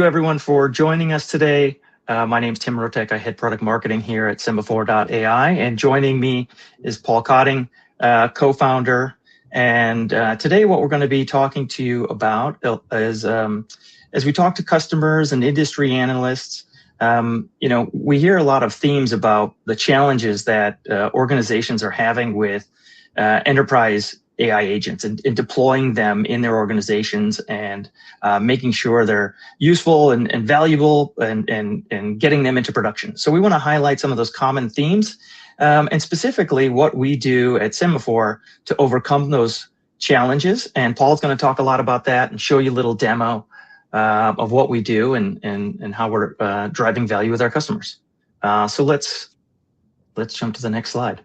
Everyone for joining us today. My name is Tim Rotek. I head product marketing here at Semaphore.ai, and joining me is Paul Cotting, co-founder. And today what we're going to be talking to you about is as we talk to customers and industry analysts, we hear a lot of themes about the challenges that organizations are having with enterprise AI agents and deploying them in their organizations and making sure they're useful and valuable and getting them into production. So we want to highlight some of those common themes and specifically what we do at Semaphore to overcome those challenges. And Paul's going to talk a lot about that and show you a little demo of what we do and how we're driving value with our customers. So let's jump to the next slide.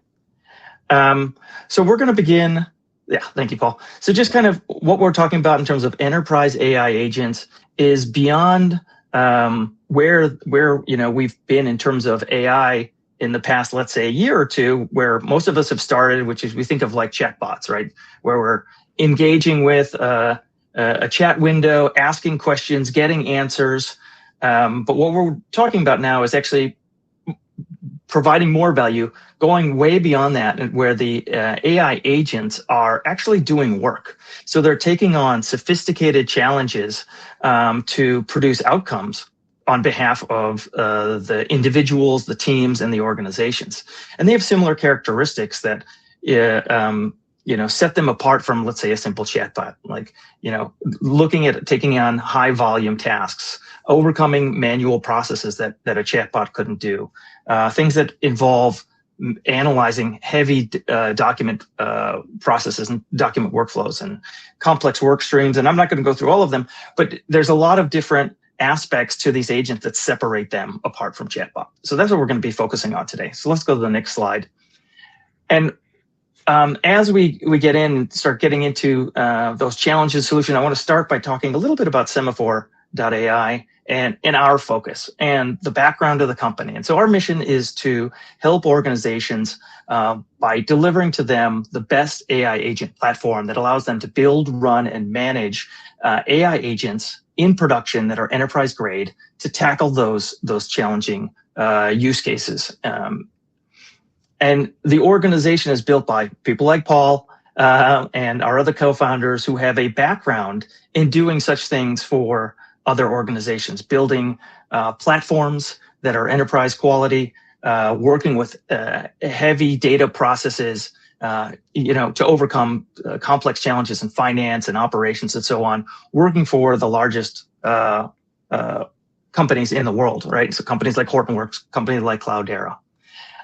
So we're going to begin. Yeah, thank you, Paul. So just kind of what we're talking about in terms of enterprise AI agents is beyond where we've been in terms of AI in the past, let's say a year or two, where most of us have started, which is we think of like chatbots, right? Where we're engaging with a chat window, asking questions, getting answers. But what we're talking about now is actually providing more value, going way beyond that, where the AI agents are actually doing work. So they're taking on sophisticated challenges to produce outcomes on behalf of the individuals, the teams, and the organizations. And they have similar characteristics that set them apart from, let's say, a simple chatbot, like, looking at taking on high volume tasks, overcoming manual processes that a chatbot couldn't do, things that involve analyzing heavy document processes and document workflows and complex work streams. And I'm not going to go through all of them, but there's a lot of different aspects to these agents that separate them apart from chatbot. So that's what we're going to be focusing on today. So let's go to the next slide. And as we get in and start getting into those challenges solution, I want to start by talking a little bit about Semaphore.ai and our focus and the background of the company. And so our mission is to help organizations by delivering to them the best AI agent platform that allows them to build, run, and manage AI agents in production that are enterprise grade to tackle those challenging use cases. And the organization is built by people like Paul and our other co-founders who have a background in doing such things for other organizations, building platforms that are enterprise quality, working with heavy data processes, to overcome complex challenges in finance and operations and so on, working for the largest companies in the world, right? So companies like Hortonworks, companies like Cloudera.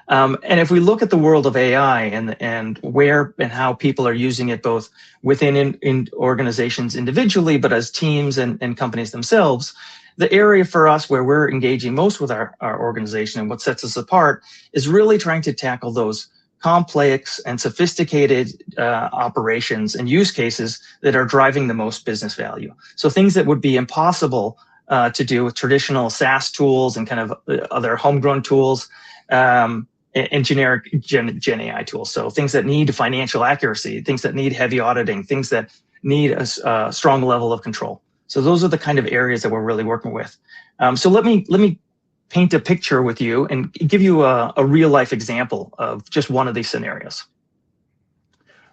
And if we look at the world of AI and where and how people are using it, both within in organizations individually, but as teams and companies themselves, the area for us where we're engaging most with our organization and what sets us apart is really trying to tackle those complex and sophisticated operations and use cases that are driving the most business value. So things that would be impossible to do with traditional SaaS tools and kind of other homegrown tools, and generic Gen AI tools. So things that need financial accuracy, things that need heavy auditing, things that need a strong level of control. So those are the kind of areas that we're really working with. So let me paint a picture with you and give you a real life example of just one of these scenarios.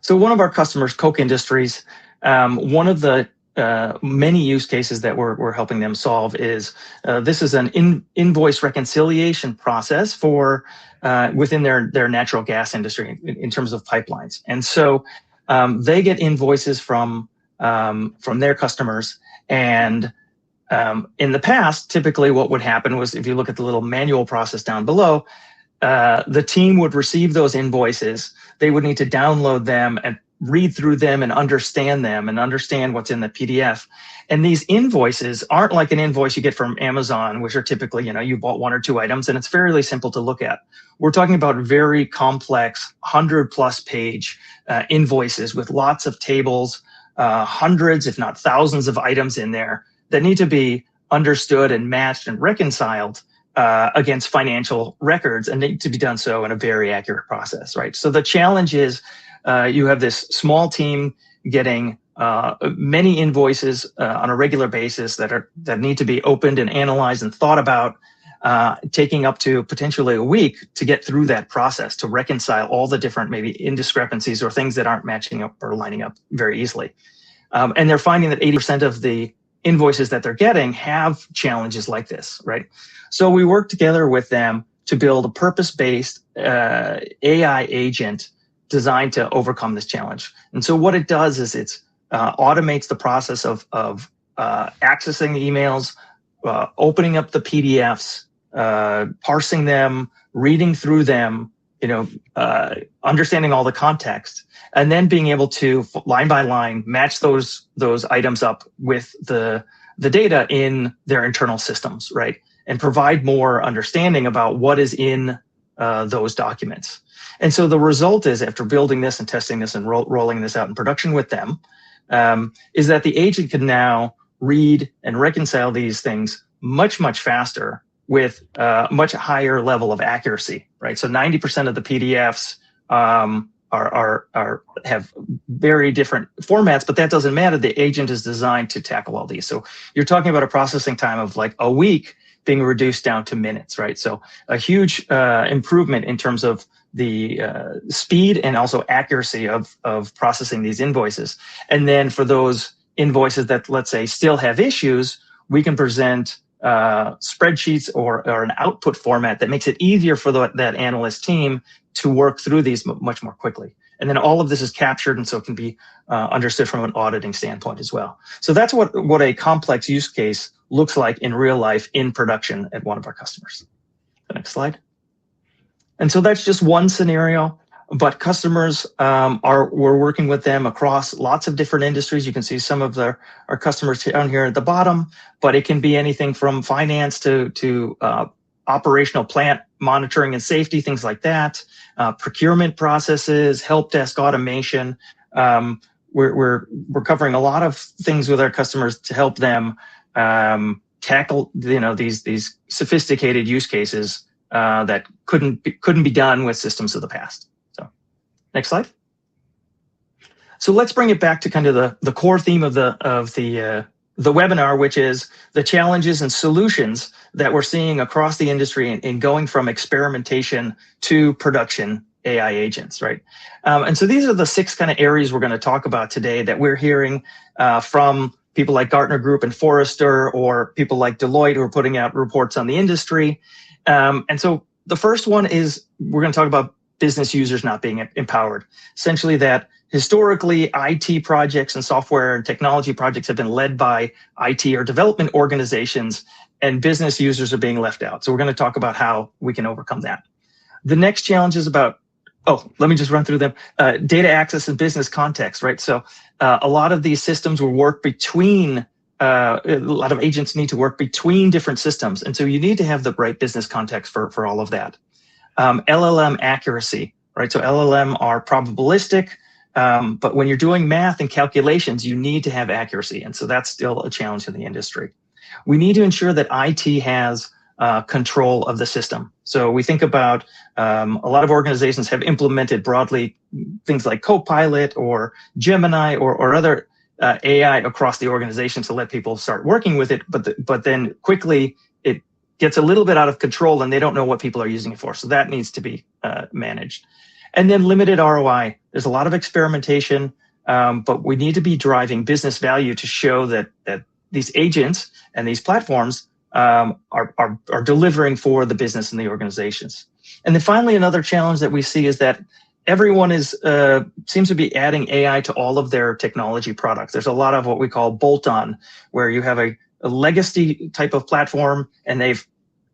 So one of our customers, Coke Industries, one of the many use cases that we're helping them solve is this is an invoice reconciliation process for within their natural gas industry in terms of pipelines. And so they get invoices from their customers. And in the past, typically what would happen was, if you look at the little manual process down below, the team would receive those invoices. They would need to download them and read through them and understand what's in the PDF. And these invoices aren't like an invoice you get from Amazon, which are typically, you bought one or two items and it's fairly simple to look at. We're talking about very complex 100+ page invoices with lots of tables, hundreds, if not thousands of items in there that need to be understood and matched and reconciled against financial records, and need to be done so in a very accurate process, right? So the challenge is you have this small team getting many invoices on a regular basis that need to be opened and analyzed and thought about, taking up to potentially a week to get through that process, to reconcile all the different maybe indiscrepancies or things that aren't matching up or lining up very easily. And they're finding that 80% of the invoices that they're getting have challenges like this, right? So we worked together with them to build a purpose-based AI agent designed to overcome this challenge. And so what it does is it's automates the process of accessing the emails, opening up the PDFs, parsing them, reading through them, understanding all the context, and then being able to line by line match those items up with the data in their internal systems, right? And provide more understanding about what is in those documents. And so the result is, after building this and testing this and rolling this out in production with them, is that the agent can now read and reconcile these things much, much faster with a much higher level of accuracy, right? So 90% of the PDFs have very different formats, but that doesn't matter. The agent is designed to tackle all these. So you're talking about a processing time of like a week being reduced down to minutes, right? So a huge improvement in terms of the speed and also accuracy of processing these invoices. And then for those invoices that, let's say, still have issues, we can present spreadsheets or an output format that makes it easier for that analyst team to work through these much more quickly. And then all of this is captured, and so it can be understood from an auditing standpoint as well. So that's what a complex use case looks like in real life in production at one of our customers. The next slide. And so that's just one scenario, but customers we're working with them across lots of different industries. You can see some of our customers down here at the bottom, but it can be anything from finance to operational plant monitoring and safety, things like that, procurement processes, help desk automation. We're covering a lot of things with our customers to help them tackle these sophisticated use cases that couldn't be done with systems of the past. So, next slide. So let's bring it back to kind of the core theme of the webinar, which is the challenges and solutions that we're seeing across the industry in going from experimentation to production AI agents, right? And so these are the 6 kind of areas we're going to talk about today that we're hearing from people like Gartner Group and Forrester, or people like Deloitte who are putting out reports on the industry. And so the first one is we're going to talk about business users not being empowered. Essentially that historically IT projects and software and technology projects have been led by IT or development organizations, and business users are being left out. So we're going to talk about how we can overcome that. The next challenge is about, let me just run through them. Data access and business context, right? So a lot of these systems will work between a lot of agents need to work between different systems. And so you need to have the right business context for all of that. LLM accuracy, right? So LLM are probabilistic, but when you're doing math and calculations, you need to have accuracy. And so that's still a challenge in the industry. We need to ensure that IT has control of the system. So we think about a lot of organizations have implemented broadly things like Copilot or Gemini or other AI across the organization to let people start working with it, but then quickly it gets a little bit out of control and they don't know what people are using it for. So that needs to be managed. And then limited ROI. There's a lot of experimentation, but we need to be driving business value to show that these agents and these platforms are delivering for the business and the organizations. And then finally, another challenge that we see is that everyone seems to be adding AI to all of their technology products. There's a lot of what we call bolt-on, where you have a legacy type of platform and they've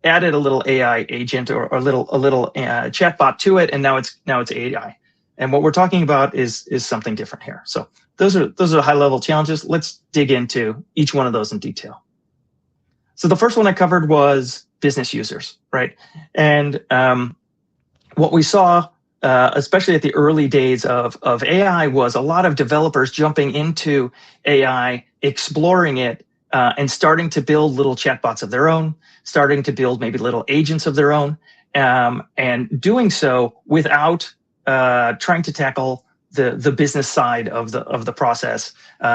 added a little AI agent or a little chatbot to it, and now it's AI. And what we're talking about is something different here. So those are high-level challenges. Let's dig into each one of those in detail. So the first one I covered was business users, right? And what we saw, especially at the early days of AI, was a lot of developers jumping into AI, exploring it, and starting to build little chatbots of their own, starting to build maybe little agents of their own, and doing so without trying to tackle the business side of the process,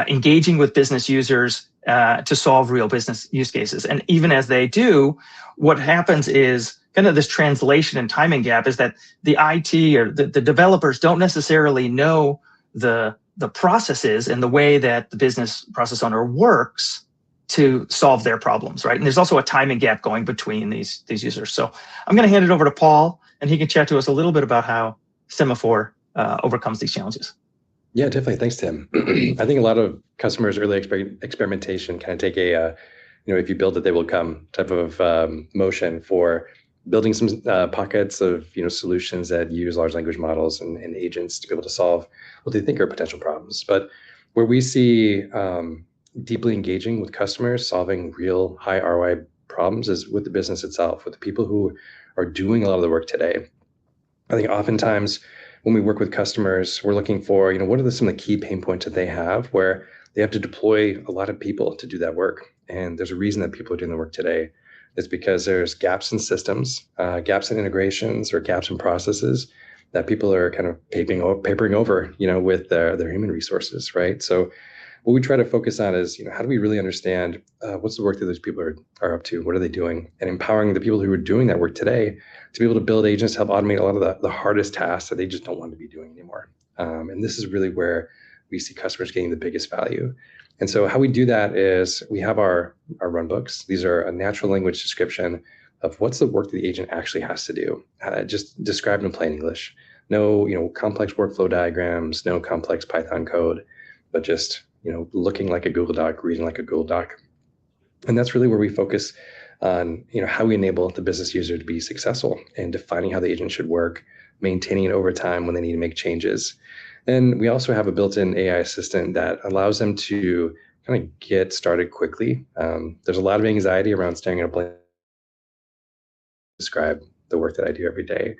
engaging with business users to solve real business use cases. And even as they do, what happens is kind of this translation and timing gap is that the IT or the developers don't necessarily know the processes and the way that the business process owner works to solve their problems, right? And there's also a timing gap going between these users. So I'm going to hand it over to Paul, and he can chat to us a little bit about how Semaphore overcomes these challenges. Yeah, definitely. Thanks, Tim. I think a lot of customers' early experimentation kind of take a, if you build it, they will come type of motion for building some pockets of solutions that use large language models and agents to be able to solve what they think are potential problems. But where we see deeply engaging with customers, solving real high ROI problems is with the business itself, with the people who are doing a lot of the work today. I think oftentimes when we work with customers, we're looking for, what are some of the key pain points that they have where they have to deploy a lot of people to do that work. And there's a reason that people are doing the work today. It's because there's gaps in systems, gaps in integrations, or gaps in processes that people are kind of papering over, with their human resources, right? So what we try to focus on is, how do we really understand what's the work that those people are up to? What are they doing? And empowering the people who are doing that work today to be able to build agents to help automate a lot of the hardest tasks that they just don't want to be doing anymore. And this is really where we see customers getting the biggest value. And so how we do that is we have our runbooks. These are a natural language description of what's the work that the agent actually has to do, just described in plain English. No, complex workflow diagrams, no complex Python code, but just looking like a Google Doc, reading like a Google Doc. And that's really where we focus on, how we enable the business user to be successful in defining how the agent should work, maintaining it over time when they need to make changes. And we also have a built-in AI assistant that allows them to kind of get started quickly. There's a lot of anxiety around staring at a blank describe the work that I do every day.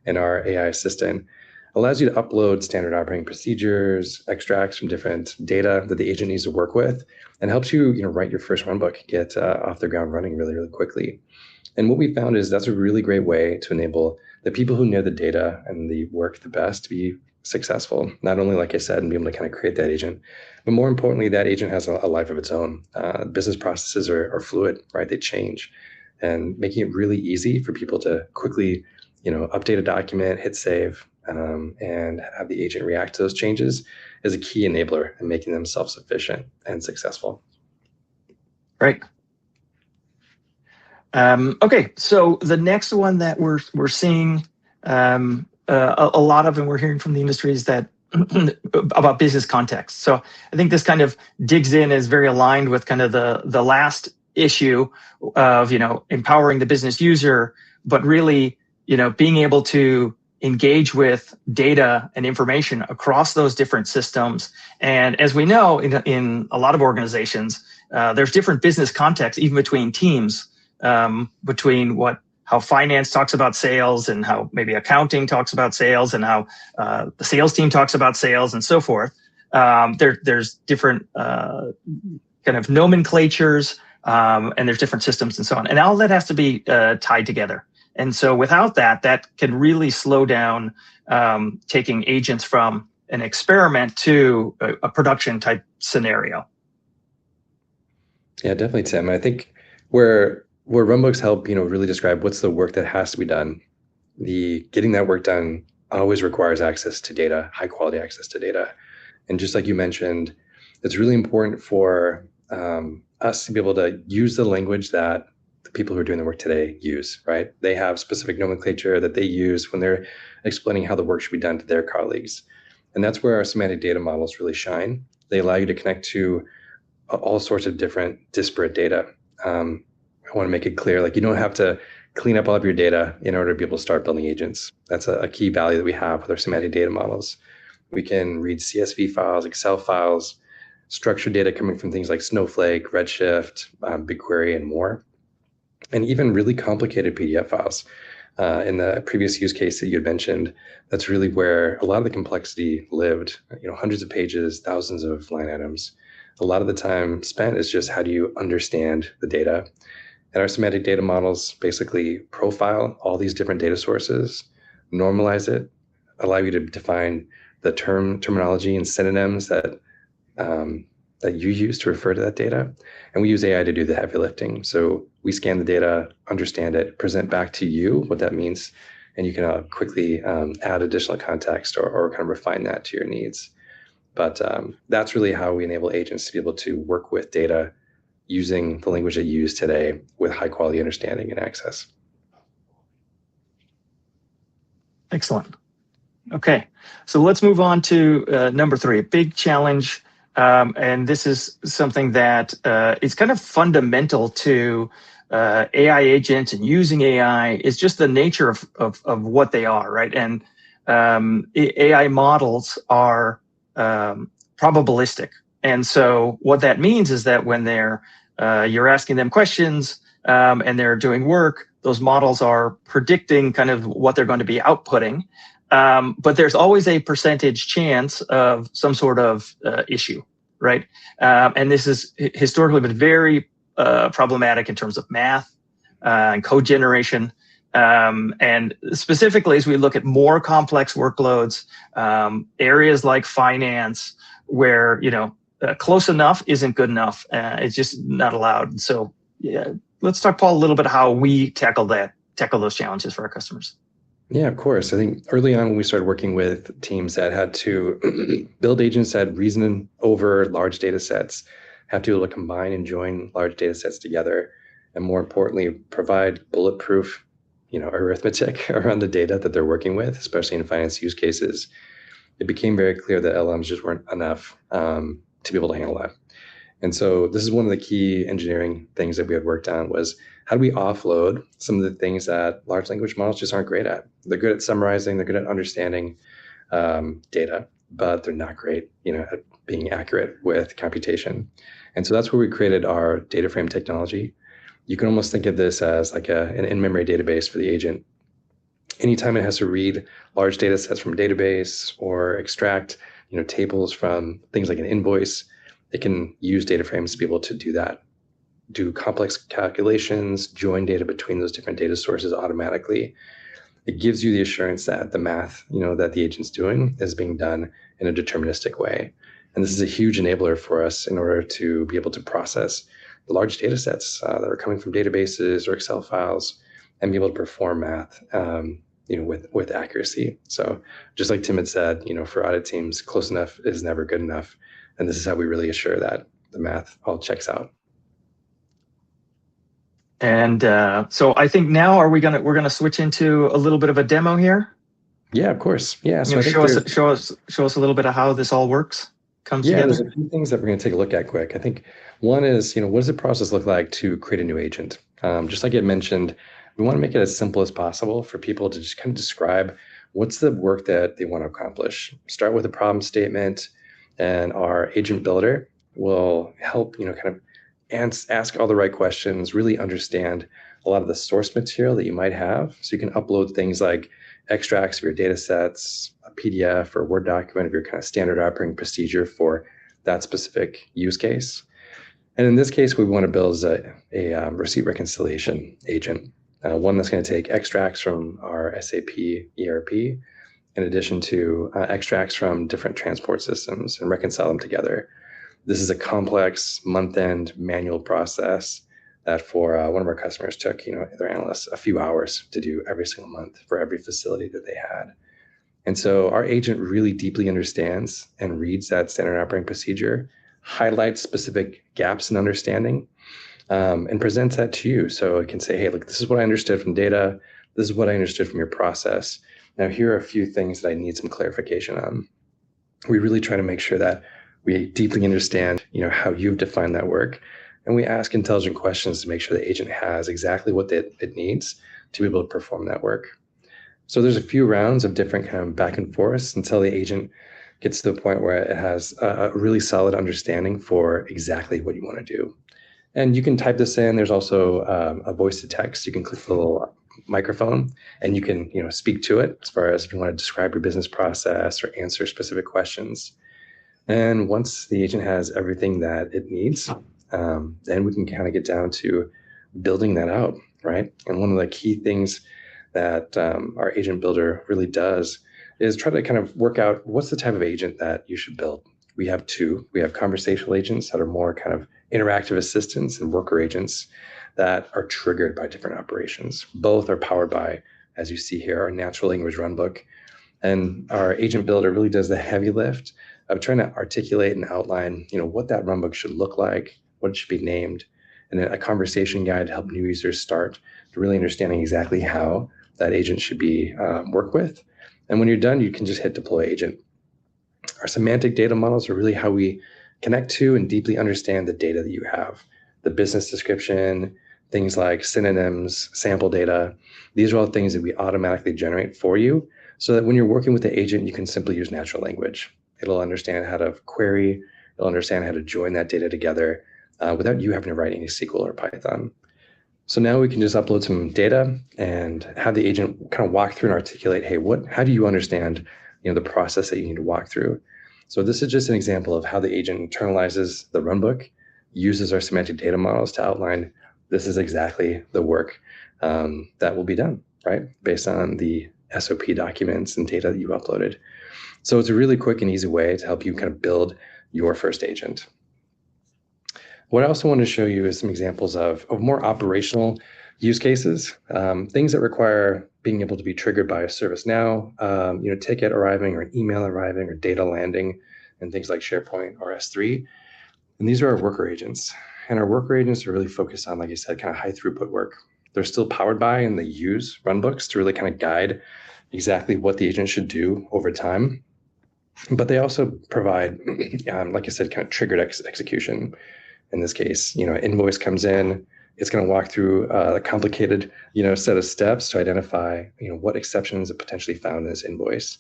And our AI assistant allows you to upload standard operating procedures, extracts from different data that the agent needs to work with, and helps you, write your first runbook, get off the ground running really, really quickly. And what we found is that's a really great way to enable the people who know the data and the work the best to be successful. Not only, like I said, and be able to kind of create that agent, but more importantly, that agent has a life of its own. Business processes are fluid, right? They change, and making it really easy for people to quickly, update a document, hit save, and have the agent react to those changes is a key enabler in making them self-sufficient and successful. Right. Okay, so the next one that we're seeing a lot of, and we're hearing from the industry, is that about business context. So I think this kind of digs in, is very aligned with kind of the last issue of empowering the business user, but really being able to engage with data and information across those different systems. And as we know, in a lot of organizations, there's different business contexts, even between teams, between how finance talks about sales and how maybe accounting talks about sales and how the sales team talks about sales and so forth. There's different kind of nomenclatures, and there's different systems and so on. And all that has to be tied together. And so without that can really slow down taking agents from an experiment to a production type scenario. Yeah, definitely, Tim. I think where runbooks help, really describe what's the work that has to be done. Getting that work done always requires access to data, high quality access to data. And just like you mentioned, it's really important for us to be able to use the language that the people who are doing the work today use, right? They have specific nomenclature that they use when they're explaining how the work should be done to their colleagues. And that's where our semantic data models really shine. They allow you to connect to all sorts of different disparate data. I want to make it clear, you don't have to clean up all of your data in order to be able to start building agents. That's a key value that we have with our semantic data models. We can read CSV files, Excel files, structured data coming from things like Snowflake, Redshift, BigQuery, and more. And even really complicated PDF files. In the previous use case that you had mentioned, that's really where a lot of the complexity lived. Hundreds of pages, thousands of line items. A lot of the time spent is just how do you understand the data. And our semantic data models basically profile all these different data sources, normalize it, allow you to define the terminology and synonyms that that you use to refer to that data. And we use AI to do the heavy lifting. So we scan the data, understand it, present back to you what that means, and you can quickly add additional context or kind of refine that to your needs. But that's really how we enable agents to be able to work with data using the language that you use today with high quality understanding and access. Excellent. Okay, so let's move on to number 3, a big challenge. And this is something that is kind of fundamental to AI agents and using AI is just the nature of what they are, right? And AI models are probabilistic. And so what that means is that when you're asking them questions and they're doing work, those models are predicting kind of what they're going to be outputting. But there's always a percentage chance of some sort of issue, right? And this has historically been very problematic in terms of math and code generation. And specifically, as we look at more complex workloads, areas like finance, where close enough isn't good enough. It's just not allowed. So yeah, let's talk, Paul, a little bit how we tackle those challenges for our customers. Yeah, of course. I think early on when we started working with teams that had to build agents that reason over large data sets, have to be able to combine and join large data sets together, and more importantly, provide bulletproof, arithmetic around the data that they're working with, especially in finance use cases, it became very clear that LLMs just weren't enough to be able to handle that. And so this is one of the key engineering things that we had worked on was how do we offload some of the things that large language models just aren't great at? They're good at summarizing, they're good at understanding data, but they're not great, at being accurate with computation. And so that's where we created our DataFrame technology. You can almost think of this as like an in-memory database for the agent. Anytime it has to read large data sets from a database or extract, tables from things like an invoice, it can use DataFrames to be able to do that, do complex calculations, join data between those different data sources automatically. It gives you the assurance that the math, that the agent's doing is being done in a deterministic way. And this is a huge enabler for us in order to be able to process the large data sets that are coming from databases or Excel files and be able to perform math, with accuracy. So just like Tim had said, for audit teams, close enough is never good enough. And this is how we really assure that the math all checks out. And so I think now we're gonna switch into a little bit of a demo here. Yeah, of course. Yeah. So show us a little bit of how this all comes together. There's a few things that we're going to take a look at quick. I think one is, what does the process look like to create a new agent? Just like I mentioned, we want to make it as simple as possible for people to just kind of describe what's the work that they want to accomplish. Start with a problem statement, and our agent builder will help, kind of ask all the right questions, really understand a lot of the source material that you might have. So you can upload things like extracts of your data sets, a PDF or Word document of your kind of standard operating procedure for that specific use case. And in this case, we want to build a receipt reconciliation agent, one that's going to take extracts from our SAP ERP, in addition to extracts from different transport systems, and reconcile them together. This is a complex month-end manual process that for one of our customers took, their analysts a few hours to do every single month for every facility that they had. And so our agent really deeply understands and reads that standard operating procedure, highlights specific gaps in understanding, and presents that to you. So it can say, hey, look, this is what I understood from data. This is what I understood from your process. Now, here are a few things that I need some clarification on. We really try to make sure that we deeply understand, how you've defined that work. And we ask intelligent questions to make sure the agent has exactly what it needs to be able to perform that work. So there's a few rounds of different kind of back and forth until the agent gets to the point where it has a really solid understanding for exactly what you want to do. And you can type this in. There's also a voice to text. You can click the little microphone and you can, speak to it as far as if you want to describe your business process or answer specific questions. And once the agent has everything that it needs, then we can kind of get down to building that out, right? And one of the key things that our agent builder really does is try to kind of work out what's the type of agent that you should build. We have two. We have conversational agents that are more kind of interactive assistants and worker agents that are triggered by different operations. Both are powered by, as you see here, our natural language runbook. And our agent builder really does the heavy lift of trying to articulate and outline, what that runbook should look like, what it should be named, and then a conversation guide to help new users start to really understanding exactly how that agent should be worked with. And when you're done, you can just hit deploy agent. Our semantic data models are really how we connect to and deeply understand the data that you have, the business description, things like synonyms, sample data. These are all things that we automatically generate for you so that when you're working with the agent, you can simply use natural language. It'll understand how to query, it'll understand how to join that data together without you having to write any SQL or Python. So now we can just upload some data and have the agent kind of walk through and articulate, hey, how do you understand the process that you need to walk through? So this is just an example of how the agent internalizes the runbook, uses our semantic data models to outline this is exactly the work that will be done, right? Based on the SOP documents and data that you uploaded. So it's a really quick and easy way to help you kind of build your first agent. What I also want to show you is some examples of more operational use cases, things that require being able to be triggered by a ServiceNow, ticket arriving or an email arriving or data landing and things like SharePoint or S3. And these are our worker agents. And our worker agents are really focused on, like I said, kind of high throughput work. They're still powered by and they use runbooks to really kind of guide exactly what the agent should do over time. But they also provide, like I said, kind of triggered execution. In this case, an invoice comes in, it's going to walk through a complicated, set of steps to identify, what exceptions are potentially found in this invoice.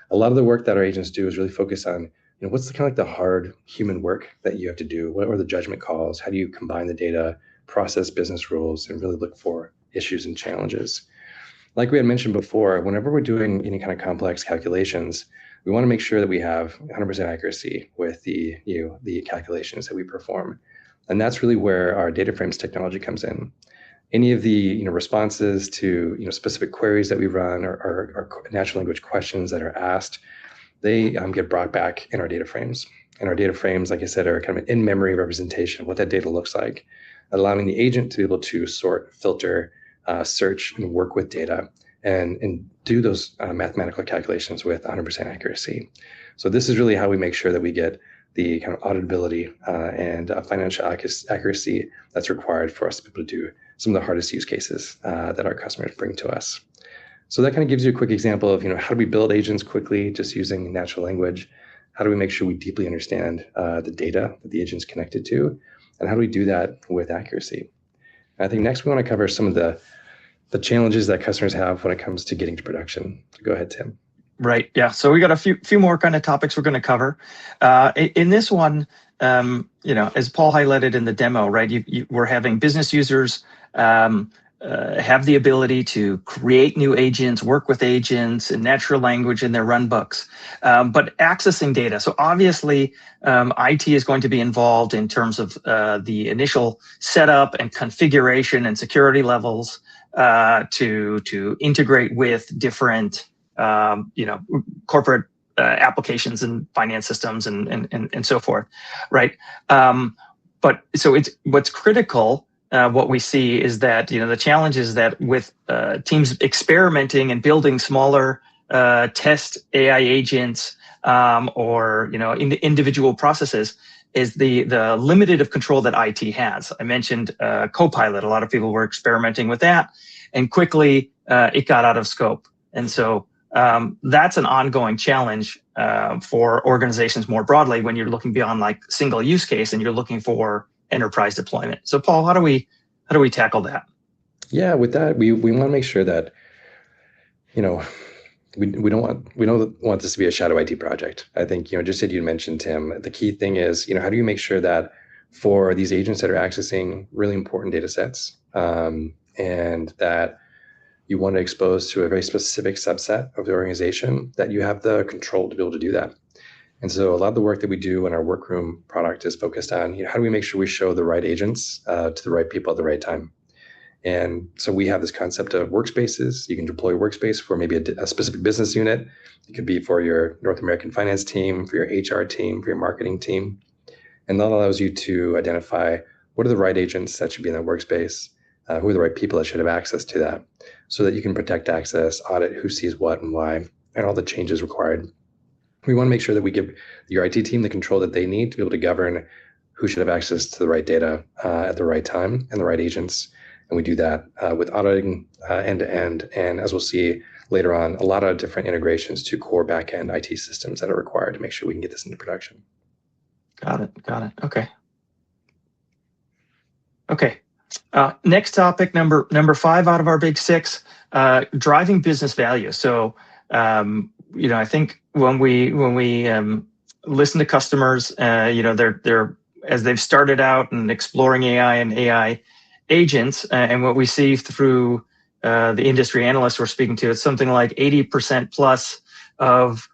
A lot of the work that our agents do is really focus on, what's the kind of like the hard human work that you have to do? What are the judgment calls? How do you combine the data, process business rules, and really look for issues and challenges? Like we had mentioned before, whenever we're doing any kind of complex calculations, we want to make sure that we have 100% accuracy with the calculations that we perform. And that's really where our DataFrames technology comes in. Any of the responses to specific queries that we run or natural language questions that are asked, they get brought back in our DataFrames. And our DataFrames, like I said, are kind of an in-memory representation of what that data looks like, allowing the agent to be able to sort, filter, search, and work with data and do those mathematical calculations with 100% accuracy. So this is really how we make sure that we get the kind of auditability and financial accuracy that's required for us to be able to do some of the hardest use cases that our customers bring to us. So that kind of gives you a quick example of how do we build agents quickly just using natural language? How do we make sure we deeply understand the data that the agent's connected to? And how do we do that with accuracy? And I think next we want to cover some of the challenges that customers have when it comes to getting to production. So go ahead, Tim. Right. Yeah. So we got a few more kind of topics we're going to cover. In this one, as Paul highlighted in the demo, right? We're having business users have the ability to create new agents, work with agents in natural language in their runbooks, but accessing data. So obviously, IT is going to be involved in terms of the initial setup and configuration and security levels to integrate with different corporate applications and finance systems and so forth, right? But so what's critical. What we see is that the challenge is that with teams experimenting and building smaller test AI agents or in the individual processes is the limited of control that IT has. I mentioned Copilot. A lot of people were experimenting with that, and quickly it got out of scope. And so that's an ongoing challenge for organizations more broadly when you're looking beyond like single use case and you're looking for enterprise deployment. So Paul, how do we tackle that? Yeah, with that, we want to make sure that, we don't want this to be a shadow IT project. I think, just as you mentioned, Tim, the key thing is, how do you make sure that for these agents that are accessing really important data sets and that you want to expose to a very specific subset of the organization, that you have the control to be able to do that. And so a lot of the work that we do in our workroom product is focused on, how do we make sure we show the right agents to the right people at the right time? And so we have this concept of workspaces. You can deploy workspace for maybe a specific business unit. It could be for your North American finance team, for your HR team, for your marketing team. And that allows you to identify what are the right agents that should be in that workspace, who are the right people that should have access to that, so that you can protect access, audit who sees what and why, and all the changes required. We want to make sure that we give your IT team the control that they need to be able to govern who should have access to the right data at the right time and the right agents. And we do that with auditing end to end. And as we'll see later on, a lot of different integrations to core backend IT systems that are required to make sure we can get this into production. Got it. Okay. Next topic, number 5 out of our big 6, driving business value. So, I think when we listen to customers, they're as they've started out and exploring AI and AI agents, and what we see through the industry analysts we're speaking to, it's something like 80% plus of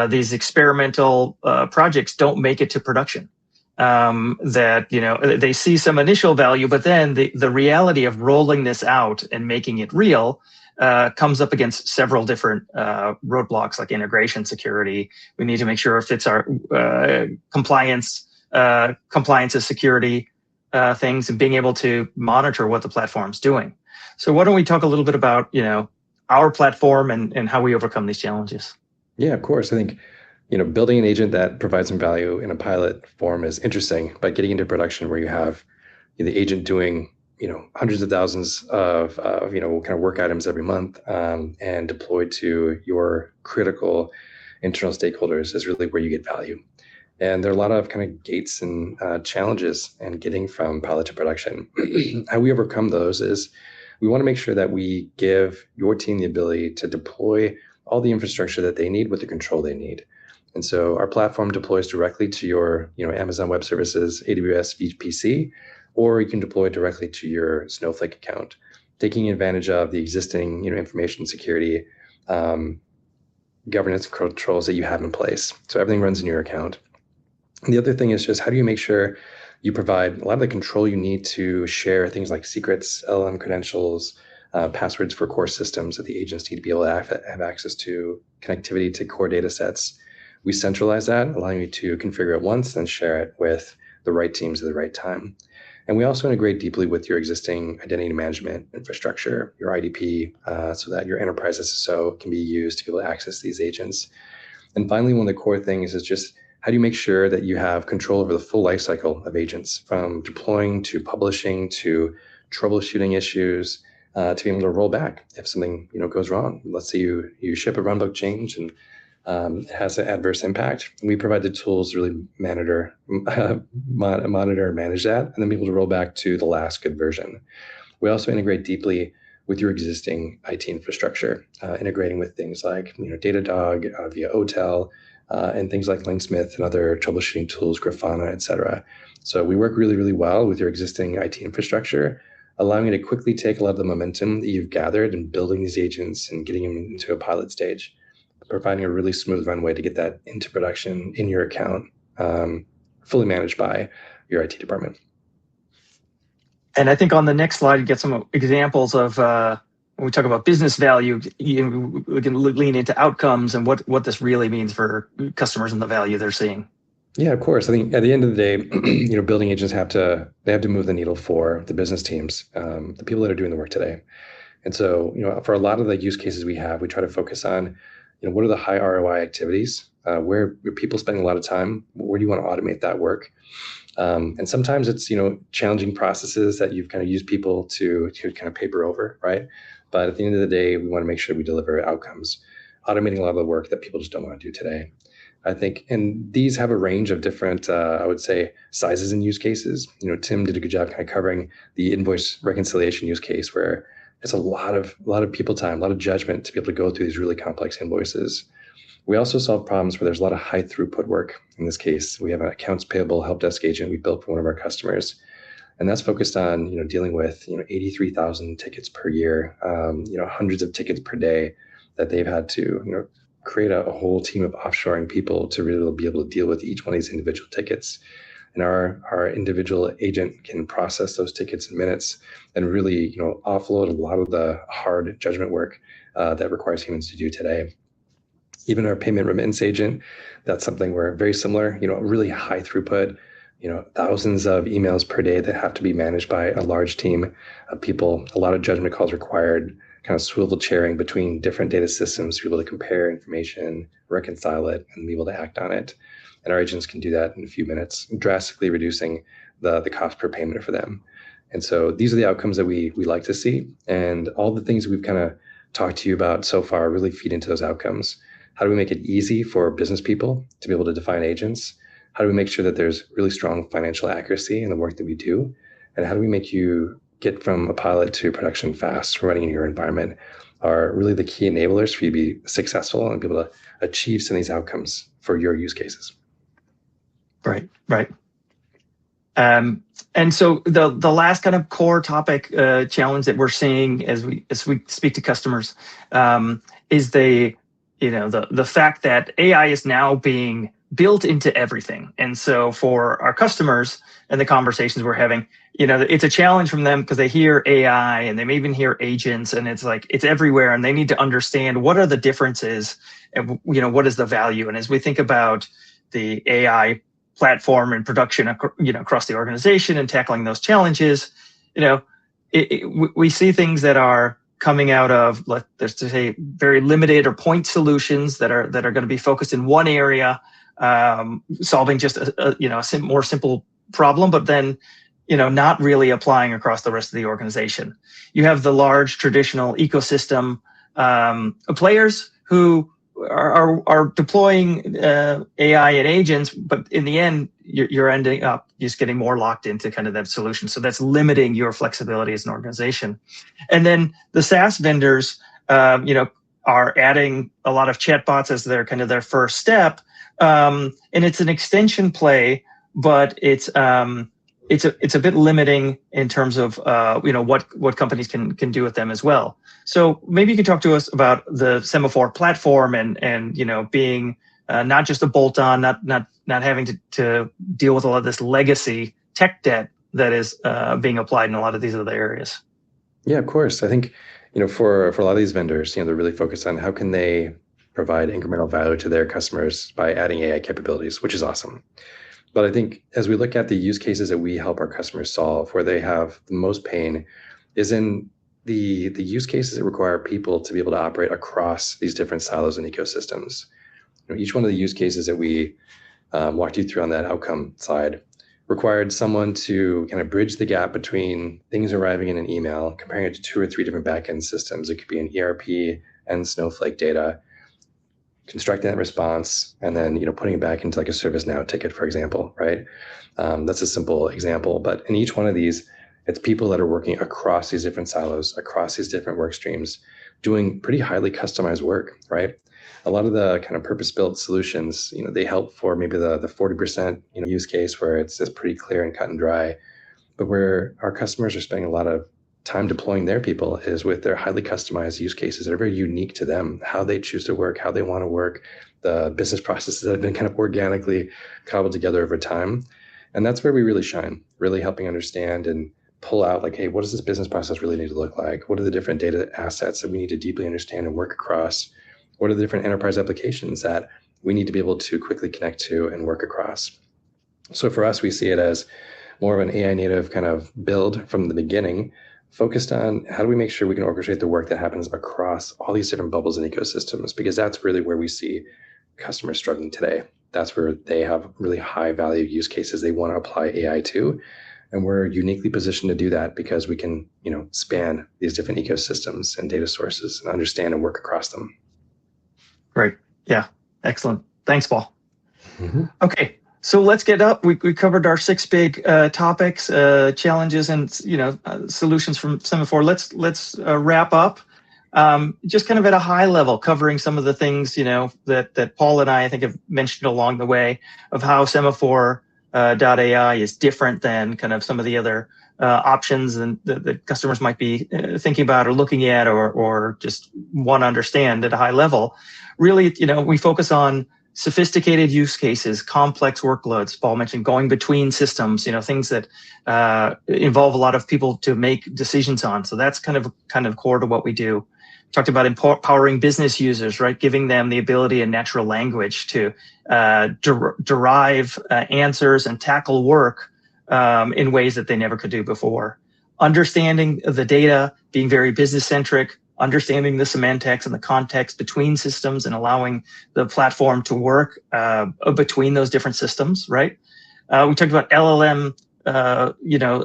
these experimental projects don't make it to production. They see some initial value, but then the reality of rolling this out and making it real comes up against several different roadblocks, like integration security. We need to make sure it fits our compliance as security things, and being able to monitor what the platform's doing. So why don't we talk a little bit about our platform and how we overcome these challenges? Yeah, of course. I think building an agent that provides some value in a pilot form is interesting, but getting into production where you have the agent doing hundreds of thousands of kind of work items every month and deployed to your critical internal stakeholders is really where you get value. And there are a lot of kind of gates and challenges in getting from pilot to production. How we overcome those is we want to make sure that we give your team the ability to deploy all the infrastructure that they need with the control they need. And so our platform deploys directly to your Amazon Web Services, AWS VPC, or you can deploy directly to your Snowflake account, taking advantage of the existing information security governance controls that you have in place. So everything runs in your account. And the other thing is just how do you make sure you provide a lot of the control you need to share things like secrets, LLM credentials, passwords for core systems that the agents need to be able to have access to, connectivity to core data sets. We centralize that, allowing you to configure it once and share it with the right teams at the right time. And we also integrate deeply with your existing identity management infrastructure, your IDP, so that your enterprise SSO can be used to be able to access these agents. And finally, one of the core things is just how do you make sure that you have control over the full lifecycle of agents, from deploying to publishing to troubleshooting issues, to be able to roll back if something goes wrong. Let's say you ship a runbook change and it has an adverse impact. We provide the tools to really monitor and manage that, and then be able to roll back to the last good version. We also integrate deeply with your existing IT infrastructure, integrating with things like Datadog via OTel, and things like Linksmith and other troubleshooting tools, Grafana, et cetera. So we work really, really well with your existing IT infrastructure, allowing you to quickly take a lot of the momentum that you've gathered in building these agents and getting them into a pilot stage, providing a really smooth runway to get that into production in your account, fully managed by your IT department. And I think on the next slide, you get some examples of when we talk about business value, we can lean into outcomes and what this really means for customers and the value they're seeing. Yeah, of course. I think at the end of the day, building agents have to move the needle for the business teams, the people that are doing the work today. And so, for a lot of the use cases we have, we try to focus on, what are the high ROI activities? Where are people spending a lot of time? Where do you want to automate that work? And sometimes it's, challenging processes that you've kind of used people to kind of paper over, right? But at the end of the day, we want to make sure we deliver outcomes, automating a lot of the work that people just don't want to do today. I think, and these have a range of different, I would say, sizes and use cases. Tim did a good job kind of covering the invoice reconciliation use case, where it's a lot of people time, a lot of judgment to be able to go through these really complex invoices. We also solve problems where there's a lot of high throughput work. In this case, we have an accounts payable help desk agent we built for one of our customers, and that's focused on dealing with 83,000 tickets per year, hundreds of tickets per day that they've had to create a whole team of offshoring people to really be able to deal with each one of these individual tickets. and our individual agent can process those tickets in minutes and really, offload a lot of the hard judgment work that requires humans to do today. Even our payment remittance agent, that's something where very similar, really high throughput, thousands of emails per day that have to be managed by a large team of people, a lot of judgment calls required, kind of swivel chairing between different data systems to be able to compare information, reconcile it, and be able to act on it. And our agents can do that in a few minutes, drastically reducing the cost per payment for them. And so these are the outcomes that we like to see. And all the things we've kind of talked to you about so far really feed into those outcomes. How do we make it easy for business people to be able to define agents? How do we make sure that there's really strong financial accuracy in the work that we do? And how do we make you get from a pilot to production fast running in your environment are really the key enablers for you to be successful and be able to achieve some of these outcomes for your use cases. Right. And so the last kind of core topic challenge that we're seeing as we speak to customers is the fact that AI is now being built into everything. And so for our customers and the conversations we're having, it's a challenge from them because they hear AI and they may even hear agents, and it's like it's everywhere, and they need to understand what are the differences and what is the value. And as we think about the AI platform and production across the organization and tackling those challenges, we see things that are coming out of, let's say, very limited or point solutions that are going to be focused in one area, solving just a more simple problem, but then not really applying across the rest of the organization. You have the large traditional ecosystem players who are deploying AI and agents, but in the end, you're ending up just getting more locked into kind of that solution. So that's limiting your flexibility as an organization. And then the SaaS vendors, are adding a lot of chatbots as their first step, and it's an extension play, but it's a bit limiting in terms of what companies can do with them as well. So maybe you could talk to us about the Semaphore platform and being not just a bolt-on, not having to deal with a lot of this legacy tech debt that is being applied in a lot of these other areas. Yeah, of course. I think for a lot of these vendors, they're really focused on how can they provide incremental value to their customers by adding AI capabilities, which is awesome. But I think as we look at the use cases that we help our customers solve, where they have the most pain, is in the use cases that require people to be able to operate across these different silos and ecosystems. Each one of the use cases that we walked you through on that outcome side required someone to kind of bridge the gap between things arriving in an email, comparing it to 2 or 3 different backend systems. It could be an ERP and Snowflake data, constructing that response, and then putting it back into like a ServiceNow ticket, for example, right? That's a simple example, but in each one of these, it's people that are working across these different silos, across these different work streams, doing pretty highly customized work, right? A lot of the kind of purpose-built solutions, they help for maybe the 40% use case where it's just pretty clear and cut and dry, but where our customers are spending a lot of time deploying their people is with their highly customized use cases that are very unique to them, how they choose to work, how they want to work, the business processes that have been kind of organically cobbled together over time. And that's where we really shine, really helping understand and pull out like, hey, what does this business process really need to look like? What are the different data assets that we need to deeply understand and work across? What are the different enterprise applications that we need to be able to quickly connect to and work across? So for us, we see it as more of an AI native kind of build from the beginning, focused on how do we make sure we can orchestrate the work that happens across all these different bubbles and ecosystems, because that's really where we see customers struggling today. That's where they have really high value use cases they want to apply AI to. And we're uniquely positioned to do that because we can, span these different ecosystems and data sources and understand and work across them. Great. Yeah. Excellent. Thanks, Paul. Mm-hmm. Okay. So let's get up. We covered our 6 big topics, challenges, and solutions from Semaphore. Let's wrap up. Just kind of at a high level, covering some of the things that Paul and I think have mentioned along the way of how Semaphore .ai is different than kind of some of the other options and that customers might be thinking about or looking at or just want to understand at a high level. Really, we focus on sophisticated use cases, complex workloads. Paul mentioned going between systems, things that involve a lot of people to make decisions on. So that's kind of core to what we do. Talked about empowering business users, right? Giving them the ability in natural language to derive answers and tackle work in ways that they never could do before. Understanding the data, being very business-centric, understanding the semantics and the context between systems and allowing the platform to work between those different systems, right? We talked about LLM,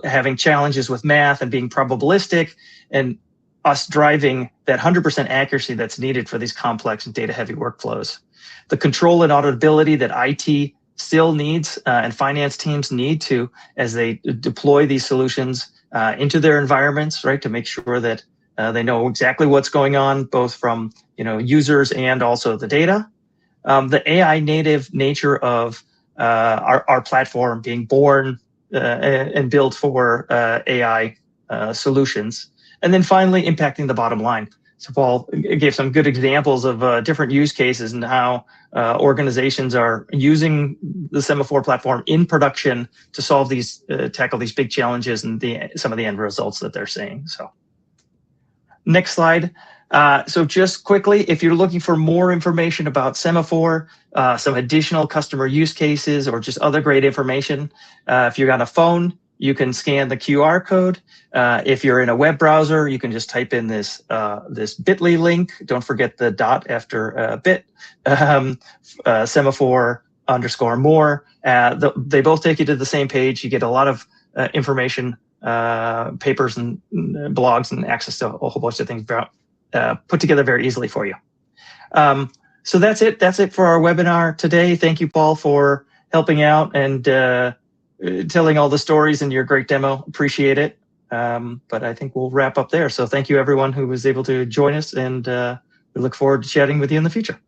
having challenges with math and being probabilistic, and us driving that 100% accuracy that's needed for these complex and data-heavy workflows. The control and auditability that IT still needs and finance teams need to, as they deploy these solutions into their environments, right, to make sure that they know exactly what's going on, both from users and also the data. The AI native nature of our platform being born and built for AI solutions. And then finally, impacting the bottom line. So Paul gave some good examples of different use cases and how organizations are using the Semaphore platform in production to solve these, tackle these big challenges and some of the end results that they're seeing. So next slide. So just quickly, if you're looking for more information about Semaphore, some additional customer use cases, or just other great information, if you're on a phone, you can scan the QR code. If you're in a web browser, you can just type in this bit.ly link. Don't forget the dot after bit, semaphore_more. They both take you to the same page. You get a lot of information, papers and blogs, and access to a whole bunch of things put together very easily for you. So that's it. That's it for our webinar today. Thank you, Paul, for helping out and telling all the stories in your great demo. Appreciate it. But I think we'll wrap up there. So thank you, everyone who was able to join us, and we look forward to chatting with you in the future.